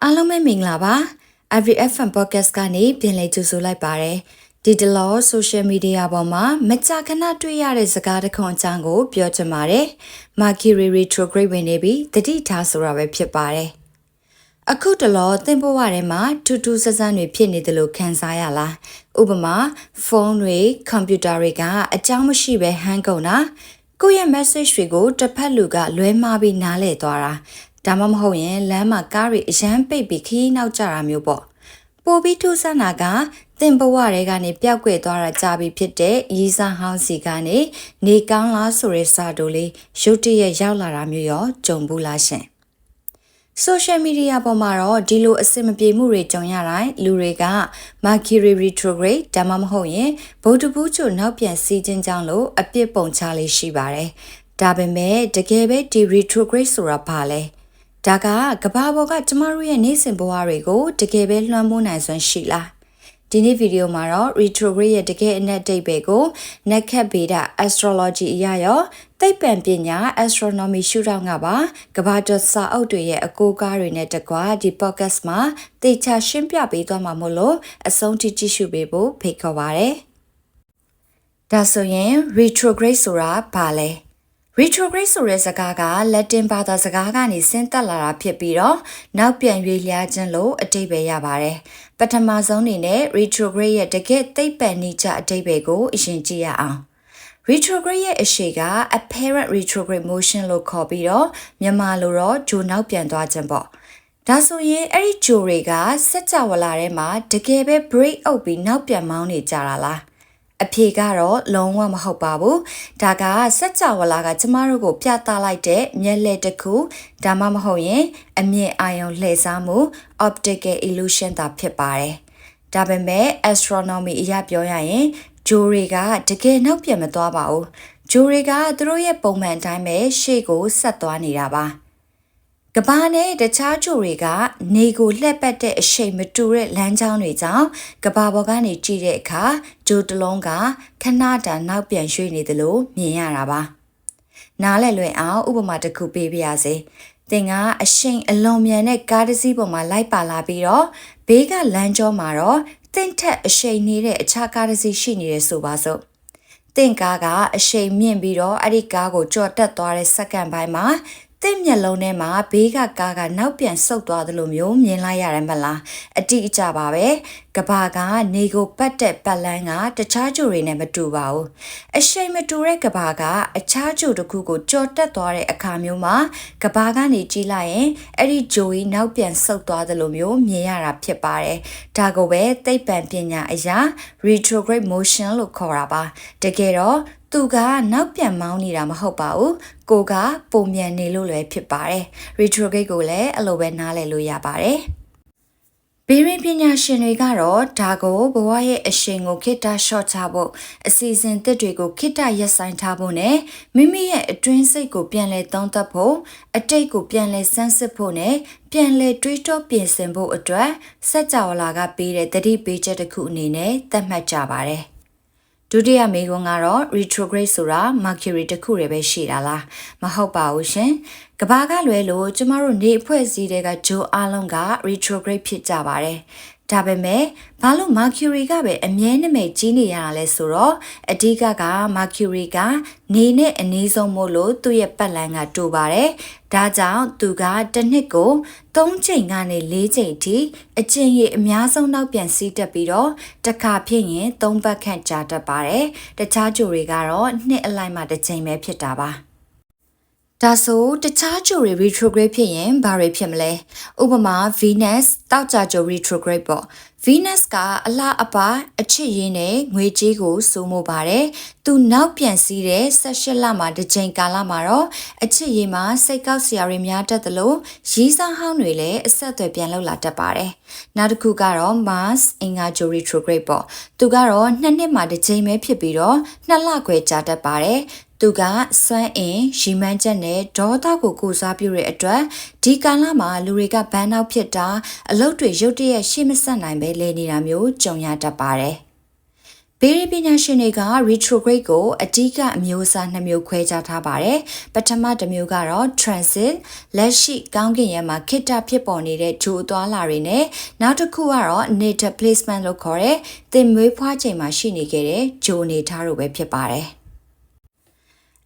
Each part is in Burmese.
အားလုံးပဲမင်္ဂလာပါ Every FM Podcast ကနေပြန်လည်ကြိုဆိုလိုက်ပါတယ်ဒီတလော social media ပေါ်မှာမကြာခဏတွေ့ရတဲ့စကားတစ်ခုအကြောင်းကိုပြောချင်ပါတယ် Mercury retrograde ဝင်နေပြီးတတိထားဆိုတာပဲဖြစ်ပါတယ်အခုတလောသင်ဘဝထဲမှာထူးထူးဆန်းဆန်းတွေဖြစ်နေတယ်လို့ခံစားရလားဥပမာဖုန်းတွေကွန်ပျူတာတွေကအကြောင်းမရှိပဲဟန်းကုန်တာကိုယ့်ရဲ့ message တွေကိုတစ်ဖက်လူကလွဲမှားပြီးနားလည်သွားတာဒါမှမဟုတ်ရင်လမ်းမှာကားတွေအရန်ပိတ်ပြီးခီးနောက်ကျတာမျိုးပေါ့ပိုပြီးထူးဆန်းတာကသင်ဘဝတွေကနေပျောက်ကွယ်သွားတာကြာပြီဖြစ်တဲ့ရီးစားဟောင်းစီကနေနေကောင်းလားဆိုတဲ့စာတိုလေးရုတ်တရက်ရောက်လာတာမျိုးရောကြုံဘူးလားရှင်social media ပေါ်မှာတော့ဒီလိုအဆင်မပြေမှုတွေကြုံရတိုင်းလူတွေက Mercury retrograde ဒါမှမဟုတ်ရင်ဗုဒ္ဓဘူးချိုနောက်ပြန်စီးခြင်းကြောင့်လို့အပြစ်ပုံချလေးရှိပါတယ်ဒါပေမဲ့တကယ်ပဲဒီ retrograde ဆိုတာဘာလဲဒါကကဘာပေါ်ကကျမတို့ရဲ့နေ့စဉ်ဘဝတွေကိုတကယ်ပဲလွှမ်းမိုးနိုင်စွမ်းရှိလားဒီနေ့ဗီဒီယိုမှာတော့ retrograde ရဲ့တကယ်အနက်အဓိပ္ပာယ်ကိုနက္ခတ်ဗေဒ astrology အရရောသိပ္ပံပညာ astronomy ရှုထောင့်ကပါကဘာကျော်စာအုပ်တွေရဲ့အကိုးကားတွေနဲ့တကွာဒီ podcast မှာသေချာရှင်းပြပေးသွားမှာမို့လို့အဆုံးထိကြည့်ရှုပေးဖို့ဖိတ်ခေါ်ပါရစေဒါဆိုရင် retrograde ဆိုတာဘာလဲretrograde ဆိုတဲ့စကားက Latin ဘာသာစကားကနေဆင်းသက်လာတာဖြစ်ပြီးတော့နောက်ပြန်ရွေ့လျားခြင်းလို့အဓိပ္ပာယ်ရပါတယ်။ပထမဆုံးအနေနဲ့ retrograde ရဲ့တကယ့်သိပ္ပံနည်းကျအဓိပ္ပာယ်ကိုအရင်ကြည့်ရအောင်။ retrograde ရဲ့အရှိက apparent retrograde motion လို့ခေါ်ပြီးတော့မြန်မာလိုတော့ဂျိုနောက်ပြန်သွားခြင်းပေါ့။ဒါဆိုရင်အဲ့ဒီဂျိုတွေကစัจ java လာထဲမှာတကယ်ပဲ break အုပ်ပြီးနောက်ပြန်မောင်းနေကြတာလား။အဖြေကတော့လုံးဝမဟုတ်ပါဘူးဒါကစัจ java လာကကျမတို့ကိုပြသလိုက်တဲ့မျက်လှည့်တစ်ခုဒါမှမဟုတ်ရင်အမြင်အာရုံလှည့်စားမှု optical illusion သာဖြစ်ပါတယ်ဒါပေမဲ့ astronomy အရပြောရရင်ဂျိုတွေကတကယ်နောက်ပြန်မသွားပါဘူးဂျိုတွေကသူတို့ရဲ့ပုံမှန်အတိုင်းပဲရှေ့ကိုဆက်သွားနေတာပါကဘာနဲ့တခြားဂျိုတွေကနေကိုလှက်ပတ်တဲ့အရှိန်မတူတဲ့လမ်းကြောင်းတွေကြောင့်ကဘာပေါ်ကနေကြည့်တဲ့အခါဂျိုတစ်လုံးကခဏတာနောက်ပြန်ရွှေ့နေတယ်လို့မြင်ရတာပါနားလည်လွယ်အောင်ဥပမာတစ်ခုပေးပါရစေသင်ကအရှိန်အလွန်မြန်တဲ့ကားတစ်စီးပေါ်မှာလိုက်ပါလာပြီးတော့ဘေးကလမ်းကျောမှာတော့သင်ထက်အရှိန်နေတဲ့အခြားကားတစ်စီးရှိနေတယ်ဆိုပါစို့သင်ကားကအရှိန်မြင့်ပြီးတော့အဲ့ဒီကားကိုကြော်တက်သွားတဲ့စက္ကန့်ပိုင်းမှာသင်မျက်လုံးထဲမှာဘေးကကားကနောက်ပြန်ဆုတ်သွားသလိုမျိုးမြင်လိုက်ရတယ်မလားအတိအကျပါပဲကဘာကနေကိုပတ်တဲ့ပတ်လန်းကတခြားဂျိုတွေနဲ့မတူပါဘူးအရှိန်မတူတဲ့ကဘာကအခြားဂျိုတစ်ခုကိုကြော်တက်သွားတဲ့အခါမျိုးမှာကဘာကနေကြည့်လိုက်ရင်အဲ့ဒီဂျိုကြီးနောက်ပြန်ဆုတ်သွားသလိုမျိုးမြင်ရတာဖြစ်ပါတယ်ဒါကိုပဲသိပ္ပံပညာအရာ retrograde motion လို့ခေါ်တာပါတကယ်တော့သူကနောက်ပြန်မောင်းနေတာမဟုတ်ပါဘူးကိုကပုံမြန်နေလို့လည်းဖြစ်ပါတယ် retrograde ကိုလည်းအဲ့လိုပဲနားလည်လို့ရပါတယ်ဘေးရင်းပညာရှင်တွေကတော့ဒါကိုဘဝရဲ့အရှိန်ကိုခိတ္တရှော့ချဖို့အစီအစဉ်သစ်တွေကိုခိတ္တရပ်ဆိုင်းထားဖို့နဲ့မိမိရဲ့အတွင်းစိတ်ကိုပြန်လည်သုံးသပ်ဖို့အတိတ်ကိုပြန်လည်ဆန်းစစ်ဖို့နဲ့ပြန်လည်တွေးတောပြင်ဆင်ဖို့အတွက်စัจ java လာကပေးတဲ့သတိပေးချက်တစ်ခုအနေနဲ့သတ်မှတ်ကြပါတယ်ဒုတိယမေးခွန်းကတော့ retrograde ဆိုတာ Mercury တစ်ခုတည်းပဲရှိတာလားမဟုတ်ပါဘူးရှင်ကဘာကလွဲလို့ကျမတို့နေအဖွဲ့အစည်းတွေကဂျိုအားလုံးက retrograde ဖြစ်ကြပါတယ်ဒါပေမဲ့ဘာလို့ Mercury ကပဲအမြဲတမ်းကြီးနေရတာလဲဆိုတော့အဓိကက Mercury ကနေနဲ့အနည်းဆုံးမို့လို့သူ့ရဲ့ပတ်လန်းကတူပါတယ်ဒါကြောင့်သူကတစ်နှစ်ကို3ချိန်ကနေ4ချိန်အထိအကျဉ်းရအများဆုံးနောက်ပြန်စီးတက်ပြီးတော့တစ်ခါဖြစ်ရင်3ပတ်ခန့်ကြာတတ်ပါတယ်တခြားဂျိုတွေကတော့နှစ်အလိုက်မှတစ်ချိန်ပဲဖြစ်တာပါဒါဆိုတခြားဂျိုတွေ retrograde ဖြစ်ရင်ဘာတွေဖြစ်မလဲဥပမာ Venus တောက်ကြဂျို retrograde ပေါ့ Venus ကအလှအပအချစ်ရင်းနဲ့ငွေကြေးကိုစိုးမိုးပါတယ်သူနောက်ပြန်စီးတဲ့18လမှာတစ်ချိန်ကာလမှာတော့အချစ်ရင်းမှာစိတ်ကောက်စရာတွေများတတ်သလိုရီးစားဟောင်းတွေလည်းအဆက်အသွယ်ပြန်လောက်လာတတ်ပါတယ်နောက်တစ်ခုကတော့ Mars အင်္ဂါဂျို retrograde ပေါ့သူကတော့2နှစ်မှာတစ်ချိန်ပဲဖြစ်ပြီးတော့2လခွဲကြာတတ်ပါတယ်သူကစွမ်းအင်ရီမန်းချက်နဲ့ဒေါသကိုကုစားပြုတဲ့အတွက်ဒီကာလမှာလူတွေကဘန်းနောက်ဖြစ်တာအလုပ်တွေရုတ်တရက်ရှေ့မဆက်နိုင်ပဲလဲနေတာမျိုးကြုံရတတ်ပါတယ် ဘေးပညာရှင်တွေက retrograde ကိုအဓိကအမျိုးအစား2မျိုးခွဲခြားထားပါတယ်။ပထမတစ်မျိုးကတော့ transit လက်ရှိကောင်းကင်ယံမှာခေတ္တဖြစ်ပေါ်နေတဲ့ဂျိုးသွားလာတွေနဲ့နောက်တစ်ခုကတော့ natal placement လို့ခေါ်တဲ့သင်မွေးဖွားချိန်မှာရှိနေခဲ့တဲ့ဂျိုးအနေထားတို့ပဲဖြစ်ပါတယ်။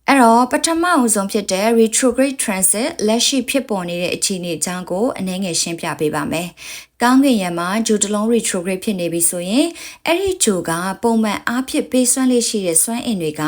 အဲ့တော့ပထမအဆုံးဖြစ်တဲ့ retrograde transit လက်ရှိဖြစ်ပေါ်နေတဲ့အခြေအနေအကြောင်းကိုအနည်းငယ်ရှင်းပြပေးပါမယ်။ကောင်းကင်ယံမှာဂျိုတလုံး retrograde ဖြစ်နေပြီဆိုရင်အဲ့ဒီဂျိုကပုံမှန်အားဖြင့်ပေးစွမ်းလေးရှိတဲ့စွမ်းအင်တွေက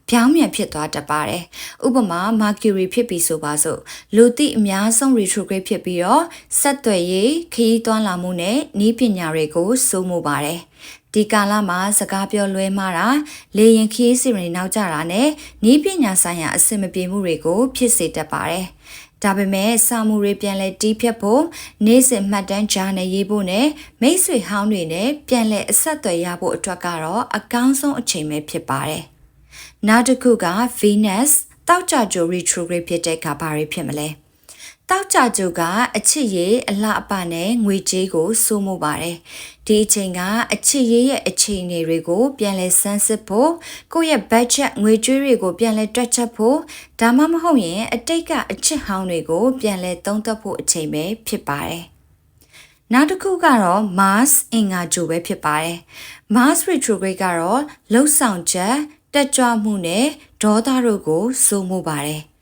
ပြောင်းပြန်ဖြစ်သွားတတ်ပါတယ်။ဥပမာ Mercury ဖြစ်ပြီဆိုပါစို့လူသိအများဆုံး retrograde ဖြစ်ပြီးတော့ဆက်သွယ်ရေးခရီးသွားလာမှုနဲ့နည်းပညာတွေကိုစိုးမိုးပါတယ်။ဒီကာလမှာစကားပြောလွဲမှားတာလေရင်ခီးစီတွေနောက်ကျတာနဲ့နီးပညာဆိုင်ရာအဆင်မပြေမှုတွေကိုဖြစ်စေတတ်ပါတယ်။ဒါပေမဲ့စာမှုတွေပြန်လဲတီးဖြတ်ဖို့နေ့စဉ်မှတ်တမ်းကြားနဲ့ရေးဖို့နဲ့မိတ်ဆွေဟောင်းတွေနဲ့ပြန်လဲအဆက်အသွယ်ရဖို့အတွက်ကတော့အကောင်းဆုံးအချိန်ပဲဖြစ်ပါတယ်။နောက်တစ်ခုက Venus တောက်ကြကြို retrograde ဖြစ်တဲ့အခါဘာတွေဖြစ်မလဲ။တောက်ကြကြိုကအချစ်ရေးအလှအပနဲ့ငွေကြေးကိုစိုးမိုးပါတယ်။ဒီအချိန်ကအချစ်ရေးရဲ့အခြေအနေတွေကိုပြန်လဲစမ်းစစ်ဖို့ကိုယ့်ရဲ့ budget ငွေကြေးတွေကိုပြန်လဲတွက်ချက်ဖို့ဒါမှမဟုတ်ရင်အတိတ်ကအချစ်ဟောင်းတွေကိုပြန်လဲသုံးသပ်ဖို့အချိန်ပဲဖြစ်ပါတယ်။နောက်တစ်ခုကတော့ Mars အင်္ဂါဂြိုလ်ပဲဖြစ်ပါတယ်။ Mars retrograde ကတော့လှုပ်ဆောင်ချက်တက်ကြွမှုနဲ့ဒေါသတို့ကိုစိုးမိုးပါတယ်။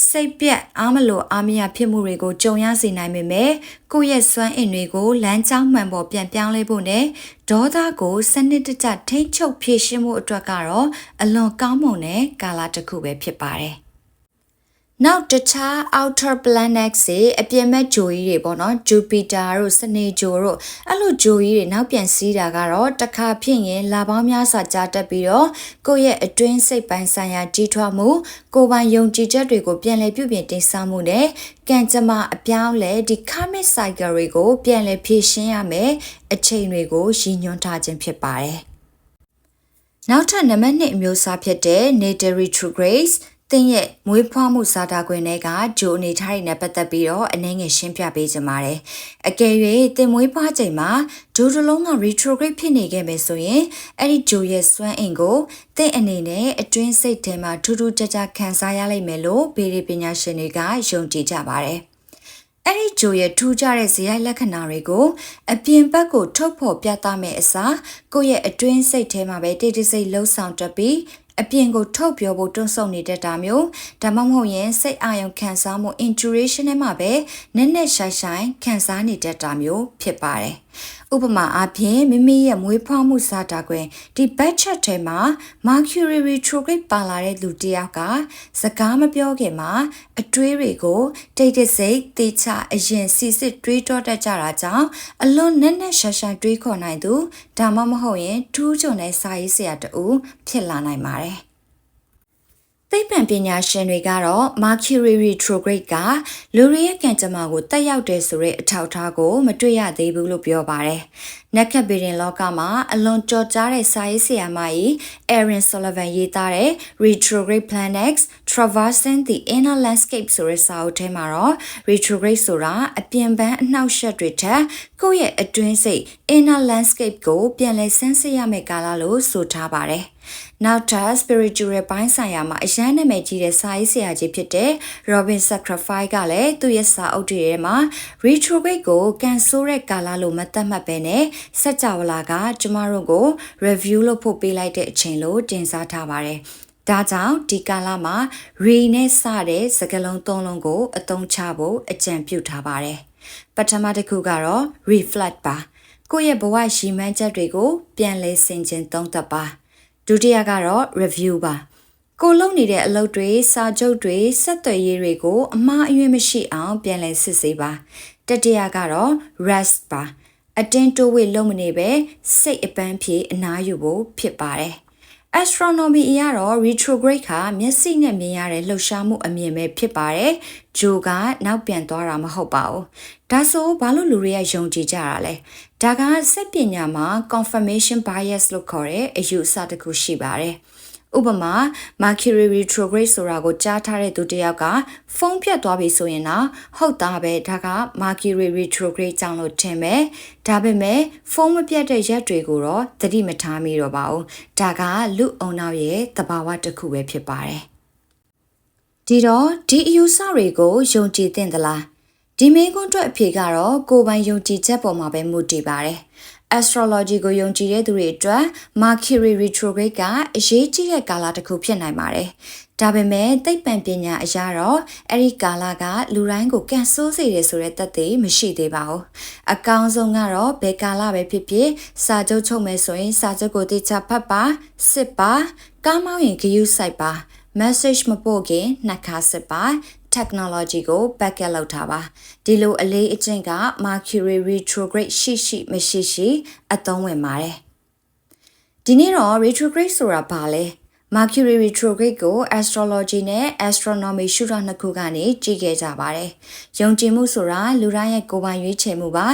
စိတ်ပြက်အားမလို့အားမရဖြစ်မှုတွေကိုကြုံရစေနိုင်ပေမဲ့ကိုယ့်ရဲ့စွမ်းအင်တွေကိုလမ်းကြောင်းမှန်ပေါ်ပြန်ပြောင်းလဲဖို့နဲ့ဒေါသကိုစနစ်တကျထိန်းချုပ်ဖြည့်ရှင်းမှုအတွက်ကတော့အလွန်ကောင်းမွန်တဲ့ကာလတစ်ခုပဲဖြစ်ပါတယ်။နောက်တခြား outer planets တွေအပြင်မဲ့ဂျိုကြီးတွေပေါ့နော် Jupiter တို့စနေဂျိုတို့အဲ့လိုဂျိုကြီးတွေနောက်ပြန်စီးတာကတော့တစ်ခါဖြစ်ရင်လာပေါင်းများစွာကြာတက်ပြီးတော့ကိုယ့်ရဲ့အတွင်းစိတ်ပိုင်းဆိုင်ရာကြီးထွားမှုကိုယ်ပိုင်ယုံကြည်ချက်တွေကိုပြန်လည်ပြုပြင်တင်ဆောင်မှုနဲ့ကံကြမ္မာအပြောင်းလဲဒီ karmic cycle တွေကိုပြန်လည်ဖြည့်ရှင်းရမယ်အချိန်တွေကိုရည်ညွှန်းထားခြင်းဖြစ်ပါတယ်။နောက်ထပ်နံပါတ်2အမျိုးအစားဖြစ်တဲ့ natal retrogradeသင်ရဲ့မွေးဖွားမှုစာတာခွင်တွေကဂျိုအနေထားတွေနဲ့ပတ်သက်ပြီးတော့အနည်းငယ်ရှင်းပြပေးကြပါမယ်။အကယ်၍သင်မွေးဖွားချိန်မှာဂျိုတစ်လုံးက retrograde ဖြစ်နေခဲ့မယ်ဆိုရင်အဲ့ဒီဂျိုရဲ့စွမ်းအင်ကိုသင်အနေနဲ့အတွင်းစိတ်ထဲမှာထူးထူးခြားခြားခံစားရလိမ့်မယ်လို့ဗေဒပညာရှင်တွေကယုံကြည်ကြပါတယ်။အဲ့ဒီဂျိုရဲ့ထူးခြားတဲ့ဇယိုက်လက္ခဏာတွေကိုအပြင်ဘက်ကိုထုတ်ဖော်ပြသမယ့်အစားကိုယ့်ရဲ့အတွင်းစိတ်ထဲမှာပဲတိတ်တိတ်ဆိတ်လှုပ်ဆောင်တတ်ပြီးအပြင်ကိုထုတ်ပြောဖို့တွန်းဆုံနေတတ်တာမျိုးဒါမှမဟုတ်ရင်စိတ်အာရုံခံစားမှု intuition နဲ့မှပဲနက်နက်ရှိုင်းရှိုင်းခံစားနေတတ်တာမျိုးဖြစ်ပါတယ်။ဥပမာအားဖြင့်မိမိရဲ့မွေးဖွားမှုစာတာခွင်ဒီ budget ထဲမှာ Mercury retrograde ပါလာတဲ့လူတစ်ယောက်ကစကားမပြောခင်မှာအတွေးတွေကိုတိတ်တဆိတ်တေချအရင်စီစစ်တွေးတောတတ်ကြတာကြောင့်အလွန်နက်နက်ရှိုင်းရှိုင်းတွေးခေါ်နိုင်သူဒါမှမဟုတ်ရင်ထူးချွန်တဲ့စာရေးဆရာတူဖြစ်လာနိုင်ပါတယ်။သိပ္ပံပညာရှင်တွေကတော့ Mercury retrograde ကလူတွေရဲ့ကံကြမ္မာကိုတက်ရောက်တယ်ဆိုတဲ့အထောက်အထားကိုမတွေ့ရသေးဘူးလို့ပြောပါတယ်။နက်ခတ်ဗေဒင်လောကမှာအလွန်ကြော်ကြားတဲ့စာရေးဆရာမကြီး Erin Sullivan ရေးသားတဲ့ Retrograde Planets Traversing the Inner Landscape ဆိုတဲ့စာအုပ်ထဲမှာတော့ retrograde ဆိုတာအပြင်ပန်းအနှောက်အယှက်တွေထက်ကိုယ့်ရဲ့အတွင်းစိတ် inner landscape ကိုပြန်လည်ဆန်းစစ်ရမယ့်ကာလလို့ဆိုထားပါတယ်။နောက်ထပ် spiritual ပိုင်းဆိုင်ရာမှာအရန်နာမည်ကြီးတဲ့စာရေးဆရာကြီးဖြစ်တဲ့ Robin Sacrifice ကလည်းသူ့ရဲ့စာအုပ်တွေထဲမှာ retrograde ကိုကန်ဆိုးတဲ့ကာလလို့မသတ်မှတ်ပဲနဲ့စัจ java လာကကျမတို့ကို review လုပ်ဖို့ပေးလိုက်တဲ့အချိန်လို့တင်စားထားပါတယ်။ဒါကြောင့်ဒီကာလမှာ re နဲ့စတဲ့စကားလုံး၃လုံးကိုအသုံးချဖို့အကြံပြုထားပါတယ်။ပထမတစ်ခုကတော့ reflect ပါ။ကိုယ့်ရဲ့ဘဝရှိမှန်းချက်တွေကိုပြန်လည်ဆင်ခြင်သုံးသပ်ပါ။ဒုတိယကတော့ review ပါ။ကိုလုပ်နေတဲ့အလုပ်တွေစာချုပ်တွေဆက်သွယ်ရေးတွေကိုအမှားအယွင်းမရှိအောင်ပြန်လည်စစ်ဆေးပါ။တတိယကတော့ rest ပါ။အတင်းတိုးဝှေ့လုံးမနေပဲစိတ်အပန်းဖြေအနားယူဖို့ဖြစ်ပါတယ်။ astronomy အရတော့ retrograde ကမျက်စိနဲ့မြင်ရတဲ့လှုပ်ရှားမှုအမြင်ပဲဖြစ်ပါတယ်။ဂျိုကနောက်ပြန်သွားတာမဟုတ်ပါဘူး။ဒါဆိုဘာလို့လူတွေကယုံကြည်ကြတာလဲ။ဒါကစိတ်ပညာမှာ confirmation bias လို့ခေါ်တဲ့အယူအဆတစ်ခုရှိပါတယ်။ ဥပမာ Mercury retrograde ဆိုတာကိုကြားထားတဲ့သူတစ်ယောက်ကဖုန်းပြတ်သွားပြီဆိုရင်တော့ဟုတ်သားပဲဒါက Mercury retrograde ကြောင့်လို့ထင်မယ်ဒါပေမဲ့ဖုန်းမပြတ်တဲ့ရက်တွေကိုတော့သတိမထားမိတော့ပါဘူးဒါကလူအုံနောက်ရဲ့သဘာဝတစ်ခုပဲဖြစ်ပါတယ်ဒီတော့ဒီအယူဆတွေကိုယုံကြည်သင့်သလားဒီမေးခွန်းအတွက်အဖြေကတော့ကိုယ်ပိုင်ယုံကြည်ချက်ပေါ်မှာပဲမူတည်ပါတယ်astrology ကိုယုံကြည်တဲ့သူတွေအတွက် Mercury retrograde ကအရေးကြီးတဲ့ကာလတစ်ခုဖြစ်နိုင်ပါတယ်။ဒါပေမဲ့သိပ္ပံပညာအရတော့အဲ့ဒီကာလကလူတိုင်းကိုကန်ဆိုးစေတယ်ဆိုတဲ့သက်သေမရှိသေးပါဘူး။အကောင်းဆုံးကတော့ဘယ်ကာလပဲဖြစ်ဖြစ်စာချုပ်ချုပ်မယ်ဆိုရင်စာချုပ်ကိုတိကျဖတ်ပါစစ်ပါကားမောင်းရင်ဂရုစိုက်ပါ message မပို့ခင်နှက်ခါစစ်ပါtechnology ကို backup လုပ်ထားပါဒီလိုအလေးအကျင့်က Mercury retrograde ရှိမရှိအသုံးဝင်ပါတယ်ဒီနေ့တော့ retrograde ဆိုတာဘာလဲ Mercury retrograde ကို astrology နဲ့ astronomy ရှုထောင့်နှစ်ခုကနေကြည့်ခဲ့ကြပါတယ်ယုံကြည်မှုဆိုတာလူတိုင်းရဲ့ကိုယ်ပိုင်ရွေးချယ်မှုပါ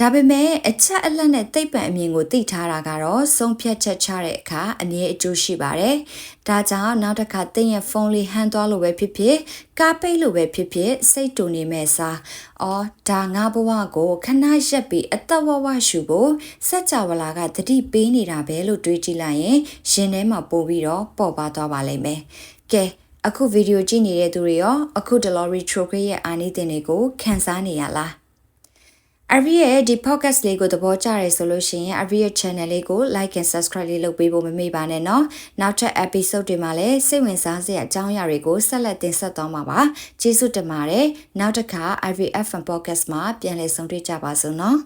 ဒါပေမဲ့အချက်အလက်နဲ့သိပ္ပံအမြင်ကိုသိထားတာကတော့ဆုံးဖြတ်ချက်ချတဲ့အခါအမြဲအကျိုးရှိပါတယ်။ဒါကြောင့်နောက်တစ်ခါသင်ရဲ့ဖုန်းလေးဟန်သွားလို့ပဲဖြစ်ဖြစ်ကားပိတ်လို့ပဲဖြစ်ဖြစ်စိတ်တူနေမဲ့စား။အော်ဒါငါဘဝကိုခဏရက်ပြီးအသက်ဝဝရှူဖို့စัจ java လာကတတိပေးနေတာပဲလို့တွေးကြည့်လိုက်ရင်ရင်ထဲမှာပို့ပြီးတော့ပေါ်ပါသွားပါလိမ့်မယ်။ကဲအခုဗီဒီယိုကြည့်နေတဲ့သူတွေရောအခုတလော retrograde ရဲ့အာနိသင်တွေကိုခံစားနေရလား Arvi ရဲ့ဒီ podcast လေးကိုသဘောကျတယ်ဆိုလို့ရှိရင် Arvi ရဲ့ channel လေးကို like and subscribe လေးလုပ်ပေးဖို့မမေ့ပါနဲ့နော်နောက်ထပ် episode တွေမှာလည်းစိတ်ဝင်စားစရာအကြောင်းအရာတွေကိုဆက်လက်တင်ဆက်သွားမှာပါကျေးဇူးတင်ပါတယ်နောက်တစ်ခါ IVFM podcast မှာပြန်လည်ဆုံတွေ့ကြပါစို့နော်